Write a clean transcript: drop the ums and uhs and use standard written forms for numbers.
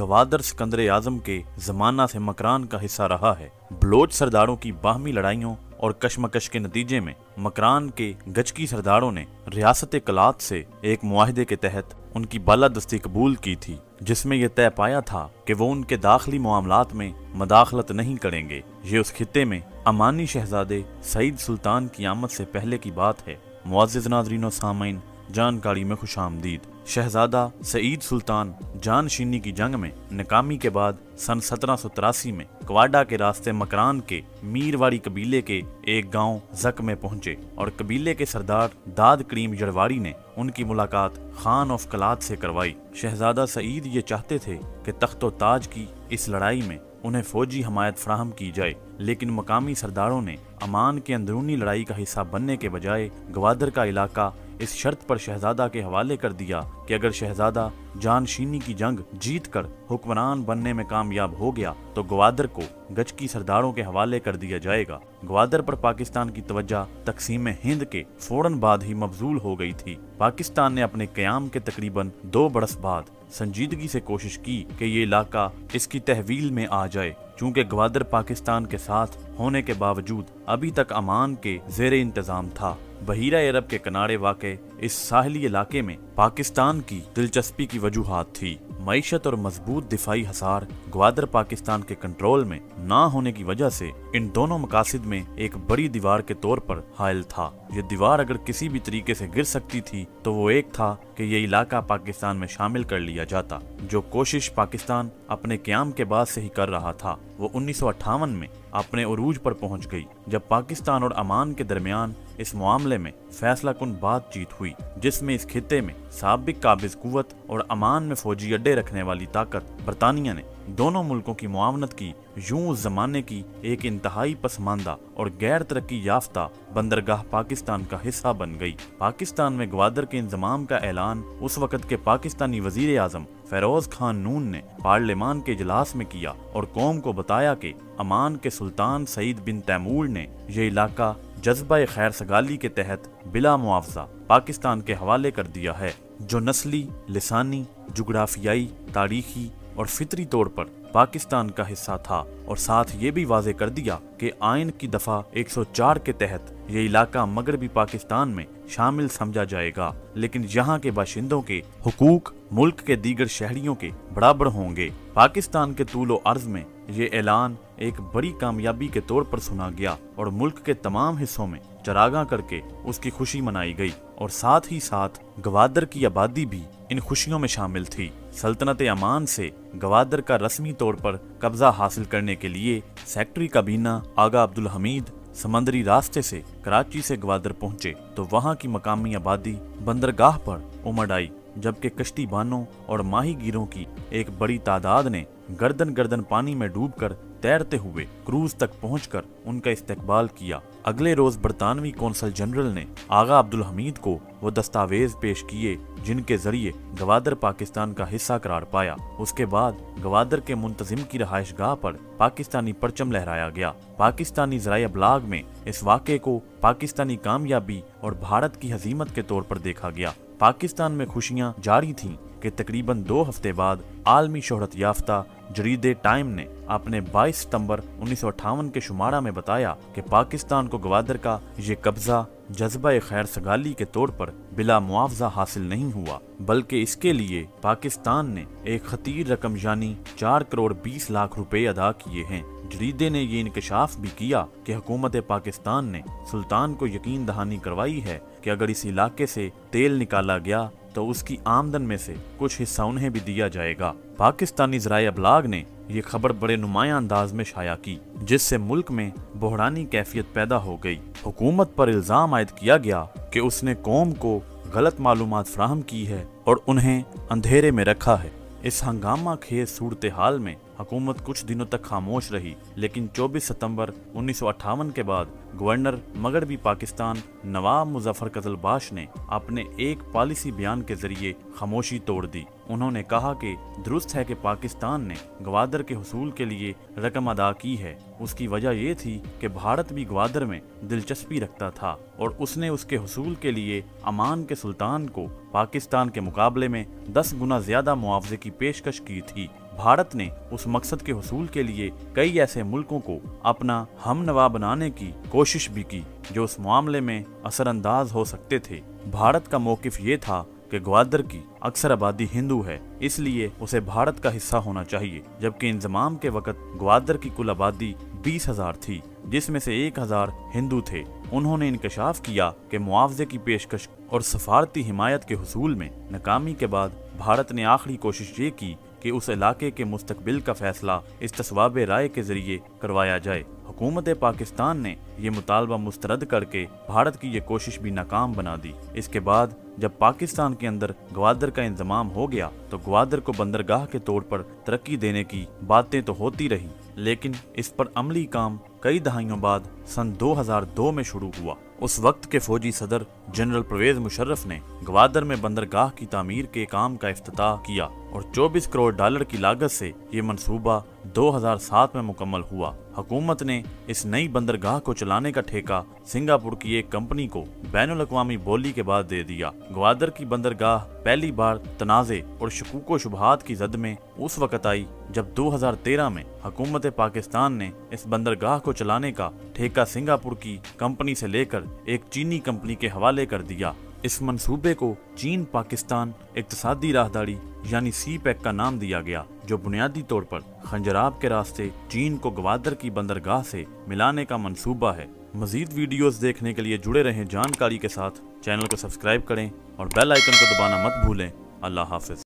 गवादर सिकंदर आजम के जमाना से मकरान का हिस्सा रहा है। बलोच सरदारों की बाहमी लड़ाइयों और कशमकश के नतीजे में मकरान के गजकी सरदारों ने रियासत कलात से एक मुआहदे के तहत उनकी बालादस्ती कबूल की थी, जिसमें यह तय पाया था कि वो उनके दाखिली मामलात में मदाखलत नहीं करेंगे। ये उस खित्ते में अमानी शहजादे सईद सुल्तान की आमद से पहले की बात है। मुअज़्ज़िज़ नाज़रीन व सामीन, जानकारी में खुशामदीद। शहजादा सईद सुल्तान जानशीनी की जंग में नाकामी के बाद सन 1783 में क्वाडा के रास्ते मकरान के मीरवाड़ी कबीले के एक गांव जक में पहुंचे और कबीले के सरदार दाद करीम जड़वाड़ी ने उनकी मुलाकात खान ऑफ कलात से करवाई। शहजादा सईद ये चाहते थे कि तख्तो ताज की इस लड़ाई में उन्हें फौजी हमायत फराहम की जाए, लेकिन मकामी सरदारों ने अमान के अंदरूनी लड़ाई का हिस्सा बनने के बजाय गवादर का इलाका इस शर्त पर शहजादा के हवाले कर दिया कि अगर शहजादा जानशीनी की जंग जीत कर हुक्मरान बनने में कामयाब हो गया तो गवादर को गजकी सरदारों के हवाले कर दिया जाएगा। गवादर पर पाकिस्तान की तवज्जो तकसीम हिंद के फौरन बाद ही मबजूल हो गई थी। पाकिस्तान ने अपने क़याम के तकरीबन 2 बरस बाद संजीदगी से कोशिश की कि ये इलाका इसकी तहवील में आ जाए। चूँकि गवादर पाकिस्तान के साथ होने के बावजूद अभी तक अमान के ज़ेरे इंतज़ाम था। बहीरा अरब के किनारे वाक़े इस साहली इलाके में पाकिस्तान की दिलचस्पी की वजूहात थी। मईशत और मजबूत दिफाई हसार ग्वादर पाकिस्तान के कंट्रोल में ना होने की वजह से इन दोनों मकासद में एक बड़ी दीवार के तौर पर हायल था। ये दीवार अगर किसी भी तरीके से गिर सकती थी तो वो एक था कि ये इलाका पाकिस्तान में शामिल कर लिया जाता, जो कोशिश पाकिस्तान अपने क़याम के बाद से ही कर रहा था। वो 1958 में अपने उरूज पर पहुंच गई जब पाकिस्तान और अमान के दरमियान इस मामले में फैसला कुन बातचीत हुई, जिसमें इस खित्ते में साबिक काबिज कुव्वत और अमान में फौजी अड्डे रखने वाली ताकत बरतानिया ने दोनों मुल्कों की मुआवनत की। यूं उस जमाने की एक इंतहाई पसमानदा और गैर तरक्की याफ्ता बंदरगाह पाकिस्तान का हिस्सा बन गई। पाकिस्तान में ग्वादर के इंजमाम का ऐलान उस वक़्त के पाकिस्तानी वजीर आजम फेरोज खान नून ने पार्लियामान के इजलास में किया और कौम को बताया कि अमान के सुल्तान सईद बिन तैमूर ने यह इलाका जज्बा खैर सगाली के तहत बिला मुआवजा पाकिस्तान के हवाले कर दिया है, जो नस्ली, लिसानी, जुग्राफियाई, तारीखी और फितरी तौर पर पाकिस्तान का हिस्सा था। और साथ ये भी वाजे कर दिया कि आइन की दफा 104 के तहत ये इलाका मगरबी पाकिस्तान में शामिल समझा जाएगा, लेकिन यहाँ के बाशिंदों के हुकूक मुल्क के दीगर शहरियों के बराबर होंगे। पाकिस्तान के तूलो अर्ज में ये ऐलान एक बड़ी कामयाबी के तौर पर सुना गया और मुल्क के तमाम हिस्सों में चरागां करके उसकी खुशी मनाई गई और साथ ही साथ गवादर की आबादी भी इन खुशियों में शामिल थी। सल्तनत अमान से गवादर का रस्मी तौर पर कब्जा हासिल करने के लिए सेक्रेटरी काबीना आगा अब्दुल हमीद समंदरी रास्ते से कराची से ग्वादर पहुंचे तो वहां की मकामी आबादी बंदरगाह पर उमड़ आई, जबकि कश्ती बानों और माही गिरों की एक बड़ी तादाद ने गर्दन गर्दन पानी में डूबकर तैरते हुए क्रूज तक पहुंचकर उनका इस्तकबाल किया। अगले रोज बरतानवी कौंसल जनरल ने आगा अब्दुल हमीद को वो दस्तावेज पेश किए जिनके जरिए गवादर पाकिस्तान का हिस्सा करार पाया। उसके बाद गवादर के मुंतजिम की रहायश गाह पर पाकिस्तानी परचम लहराया गया। पाकिस्तानी ज़राए अबलाग में इस वाक़े को पाकिस्तानी कामयाबी और भारत की हजीमत के तौर पर देखा गया। पाकिस्तान में खुशियां जारी थीं कि तकरीबन 2 हफ्ते बाद आलमी शोहरत याफ्ता जरीदे टाइम ने अपने 22 सितंबर 1958 के शुमारा में बताया कि पाकिस्तान को ग्वादर का ये कब्जा जज्बा खैर सगाली के तौर पर बिला मुआवजा हासिल नहीं हुआ, बल्कि इसके लिए पाकिस्तान ने एक खतीर रकम यानी 4 करोड़ 20 लाख रुपए अदा किए हैं। जरीदे ने ये इंकशाफ भी किया कि हुकूमत पाकिस्तान ने सुल्तान को यकीन दहानी करवाई है कि अगर इस इलाके से तेल निकाला गया तो उसकी आमदन में से कुछ हिस्सा उन्हें भी दिया जाएगा। पाकिस्तानी ज़राए अबलाग ने ये खबर बड़े नुमायां अंदाज में शाया की, जिससे मुल्क में बहरानी कैफियत पैदा हो गई। हुकूमत पर इल्ज़ाम आयद किया गया कि उसने कौम को गलत मालूमात फराहम की है और उन्हें अंधेरे में रखा है। इस हंगामा खेज सूरत हाल में हुकूमत कुछ दिनों तक खामोश रही, लेकिन 24 सितंबर 1958 के बाद गवर्नर मगरबी पाकिस्तान नवाब मुजफ्फर कजलबाश ने अपने एक पॉलिसी बयान के जरिए खामोशी तोड़ दी। उन्होंने कहा कि दुरुस्त है कि पाकिस्तान ने ग्वादर के हुसूल के लिए रकम अदा की है। उसकी वजह ये थी कि भारत भी ग्वादर में दिलचस्पी रखता था और उसने उसके हुसूल के लिए अमान के सुल्तान को पाकिस्तान के मुकाबले में 10 गुना ज्यादा मुआवजे की पेशकश की थी। भारत ने उस मकसद के हुसूल के लिए कई ऐसे मुल्कों को अपना हमनवा बनाने की कोशिश भी की जो उस मामले में असरअंदाज हो सकते थे। भारत का मौकिफ ये था कि ग्वादर की अक्सर आबादी हिंदू है, इसलिए उसे भारत का हिस्सा होना चाहिए, जबकि इंजमाम के वक़्त ग्वादर की कुल आबादी 20,000 थी, जिसमें से 1,000 हिंदू थे। उन्होंने इंकशाफ किया कि मुआवजे की पेशकश और सफारती हिमायत के हुसूल में नाकामी के बाद भारत ने आखिरी कोशिश ये की कि उस इलाके के मुस्तकबिल का फैसला इस्तिस्वाब राय के जरिए करवाया जाए। हुकूमत पाकिस्तान ने ये मुतालबा मुस्तरद करके भारत की ये कोशिश भी नाकाम बना दी। इसके बाद जब पाकिस्तान के अंदर ग्वादर का इंतजाम हो गया तो ग्वादर को बंदरगाह के तौर पर तरक्की देने की बातें तो होती रही, लेकिन इस पर अमली काम कई दहाइयों बाद सन 2002 में शुरू हुआ। उस वक्त के फौजी सदर जनरल परवेज मुशर्रफ ने ग्वादर में बंदरगाह की तामीर के काम का इफ्तिताह किया और 24 करोड़ डॉलर की लागत से ये मंसूबा 2007 में मुकम्मल हुआ। हुकूमत ने इस नई बंदरगाह को चलाने का ठेका सिंगापुर की एक कंपनी को बैनुल अक़वामी बोली के बाद दे दिया। ग्वादर की बंदरगाह पहली बार तनाज़े और शकूक व शुबहात की जद में उस वक़्त आई जब 2013 में हुकूमत पाकिस्तान ने इस बंदरगाह को चलाने का ठेका सिंगापुर की कंपनी से लेकर एक चीनी कंपनी के हवाले कर दिया। इस मंसूबे को चीन पाकिस्तान इक्तिसादी राहदारी यानी CPEC का नाम दिया गया, जो बुनियादी तौर पर खंजराब के रास्ते चीन को ग्वादर की बंदरगाह से मिलाने का मंसूबा है। मजीद वीडियोस देखने के लिए जुड़े रहें जानकारी के साथ। चैनल को सब्सक्राइब करें और बेल आइकन को दबाना मत भूलें। अल्लाह हाफिज।